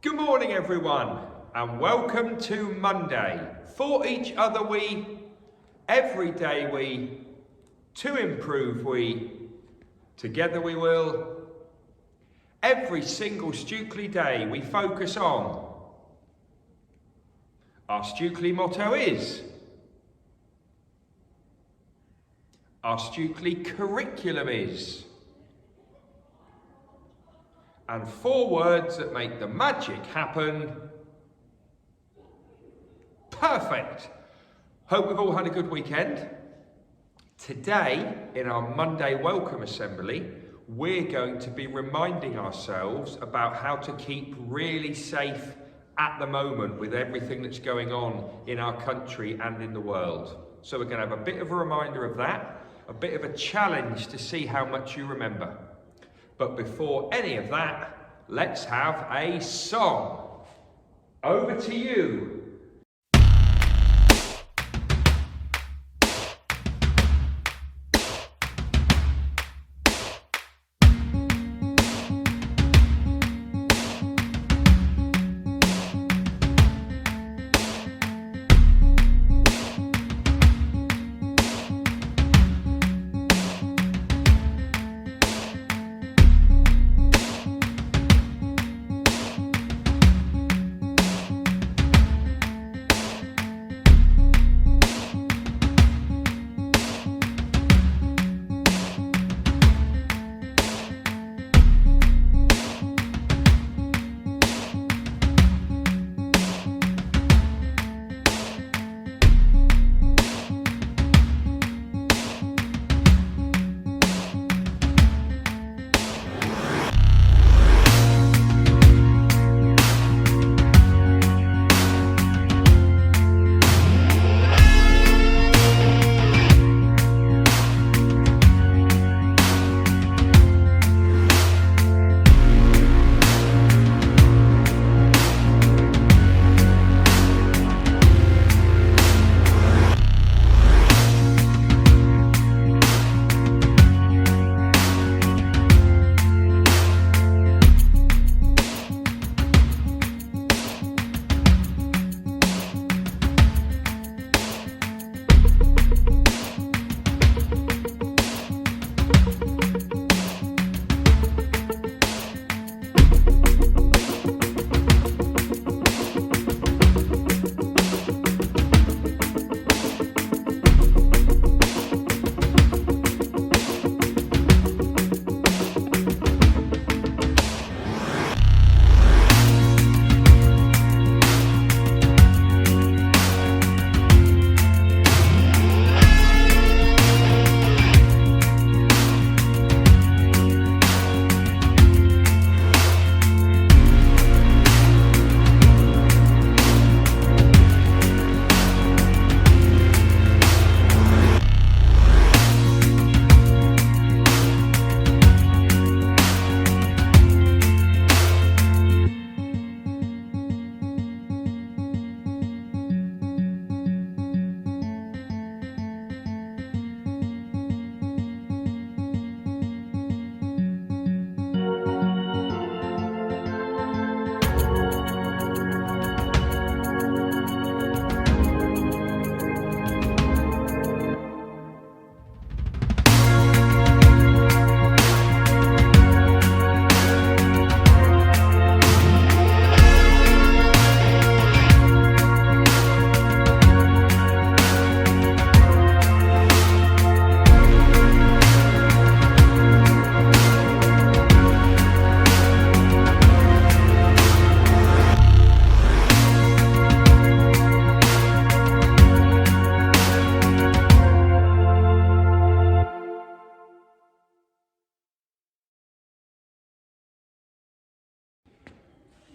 Good morning everyone, and welcome to Monday. For each other we, every day we, to improve we, together we will. Every single Stukeley day we focus on. Our Stukeley motto is, our Stukeley curriculum is, and 4 words that make the magic happen. Perfect. Hope we've all had a good weekend. Today, in our Monday Welcome Assembly, we're going to be reminding ourselves about how to keep really safe at the moment with everything that's going on in our country and in the world. So we're going to have a bit of a reminder of that, a bit of a challenge to see how much you remember. But before any of that, let's have a song. Over to you.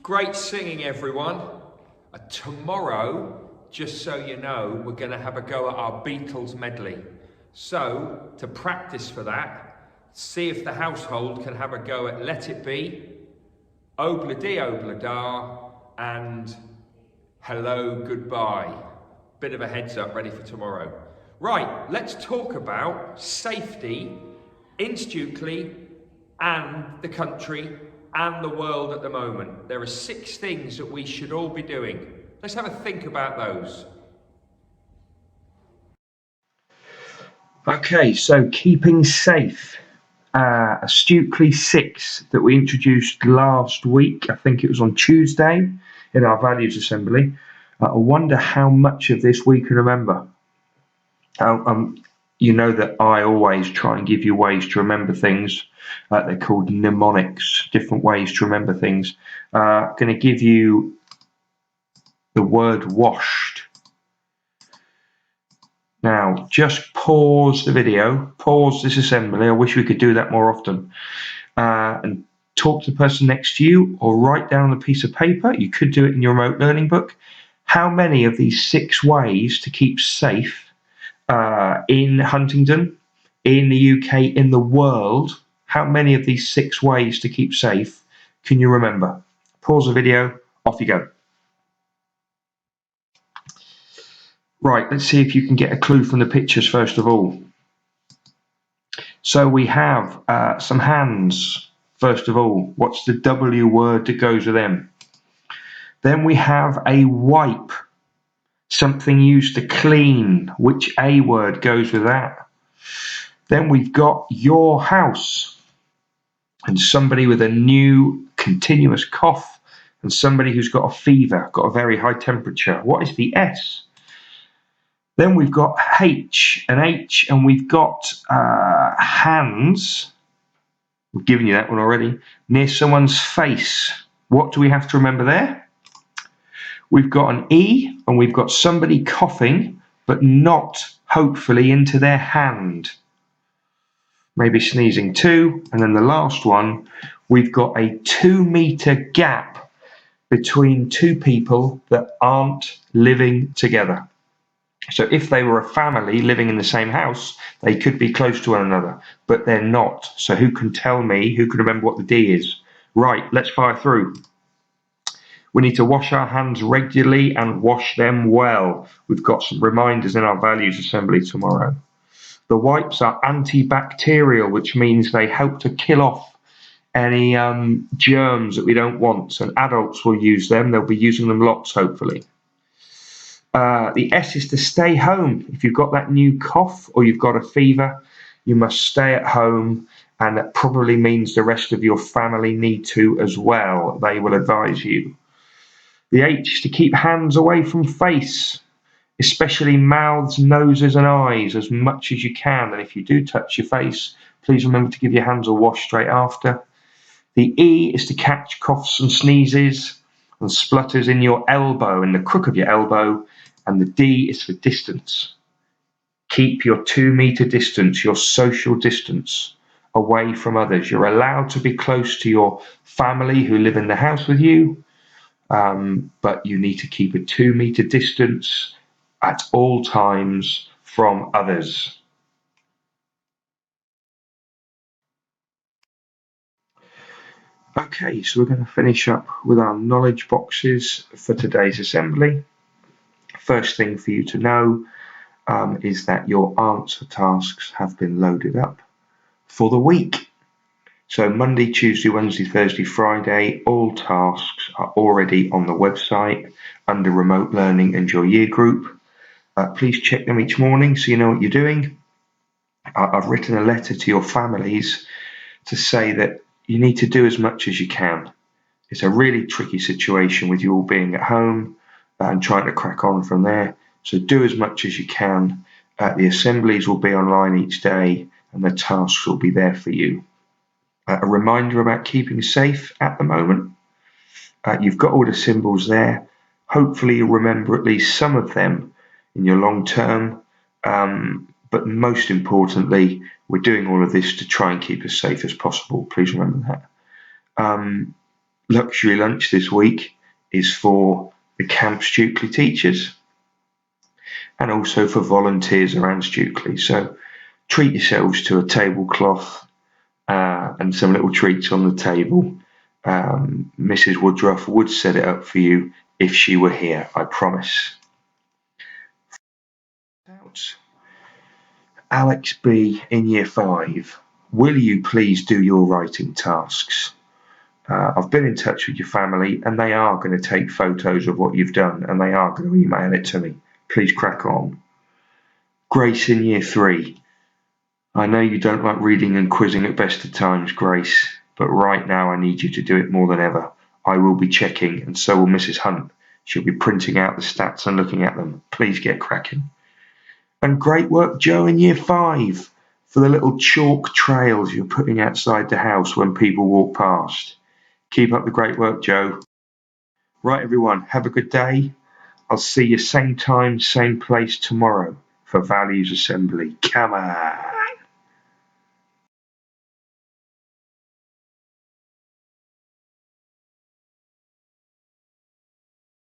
Great singing, everyone. Tomorrow, just so you know, we're going to have a go at our Beatles medley. So, to practice for that, see if the household can have a go at Let It Be, Obla-dee, Obla-da, and Hello, Goodbye. Bit of a heads up, ready for tomorrow. Right, let's talk about safety in Stukeley and the country and the world at the moment. There are 6 things that we should all be doing. Let's have a think about those. Okay, so keeping safe. A Stukeley 6 that we introduced last week. I think it was on Tuesday in our values assembly. I wonder how much of this we can remember. You know that I always try and give you ways to remember things. They're called mnemonics, different ways to remember things. Going to give you the word washed. Now, just pause the video, pause this assembly. I wish we could do that more often. And talk to the person next to you or write down on a piece of paper. You could do it in your remote learning book. How many of these 6 ways to keep safe in Huntingdon, in the UK, in the world, how many of these 6 ways to keep safe can you remember? Pause the video, off you go. Right, let's see if you can get a clue from the pictures first of all. So we have some hands, first of all. What's the W word that goes with them? Then we have a wipe, something used to clean. Which A word goes with that? Then we've got your house, and somebody with a new continuous cough, and somebody who's got a fever, got a very high temperature. What is the S? Then we've got H, and we've got hands. We've given you that one already. Near someone's face. What do we have to remember there? We've got an E, and we've got somebody coughing, but not hopefully into their hand. Maybe sneezing too. And then the last one, we've got a 2-meter gap between 2 people that aren't living together. So if they were a family living in the same house, they could be close to one another, but they're not. So who can tell me, who can remember what the D is? Right, let's fire through. We need to wash our hands regularly and wash them well. We've got some reminders in our values assembly tomorrow. The wipes are antibacterial, which means they help to kill off any germs that we don't want. And adults will use them. They'll be using them lots, hopefully. The S is to stay home. If you've got that new cough or you've got a fever, you must stay at home. And that probably means the rest of your family need to as well. They will advise you. The H is to keep hands away from face, especially mouths, noses and eyes, as much as you can. And if you do touch your face, please remember to give your hands a wash straight after. The E is to catch coughs and sneezes and splutters in your elbow, in the crook of your elbow. And the D is for distance. Keep your 2-meter distance, your social distance, away from others. You're allowed to be close to your family who live in the house with you, but you need to keep a 2-meter distance at all times from others. Okay, so we're going to finish up with our knowledge boxes for today's assembly. First thing for you to know is that your answer tasks have been loaded up for the week. So Monday, Tuesday, Wednesday, Thursday, Friday, all tasks are already on the website under remote learning and your year group. Please check them each morning so you know what you're doing. I've written a letter to your families to say that you need to do as much as you can. It's a really tricky situation with you all being at home and trying to crack on from there. So do as much as you can. The assemblies will be online each day and the tasks will be there for you. A reminder about keeping safe at the moment. You've got all the symbols there. Hopefully you'll remember at least some of them in your long term, but most importantly, we're doing all of this to try and keep as safe as possible. Please remember that. Luxury lunch this week is for the Camp Stukeley teachers and also for volunteers around Stukeley. So treat yourselves to a tablecloth and some little treats on the table. Mrs. Woodruff would set it up for you if she were here, I promise. Alex B in year 5, will you please do your writing tasks? I've been in touch with your family and they are going to take photos of what you've done and they are going to email it to me. Please crack on. Grace in year 3. I know you don't like reading and quizzing at best of times, Grace, but right now I need you to do it more than ever. I will be checking and so will Mrs. Hunt. She'll be printing out the stats and looking at them. Please get cracking. And great work, Joe, in year 5 for the little chalk trails you're putting outside the house when people walk past. Keep up the great work, Joe. Right, everyone, have a good day. I'll see you same time, same place tomorrow for Values Assembly. Come on.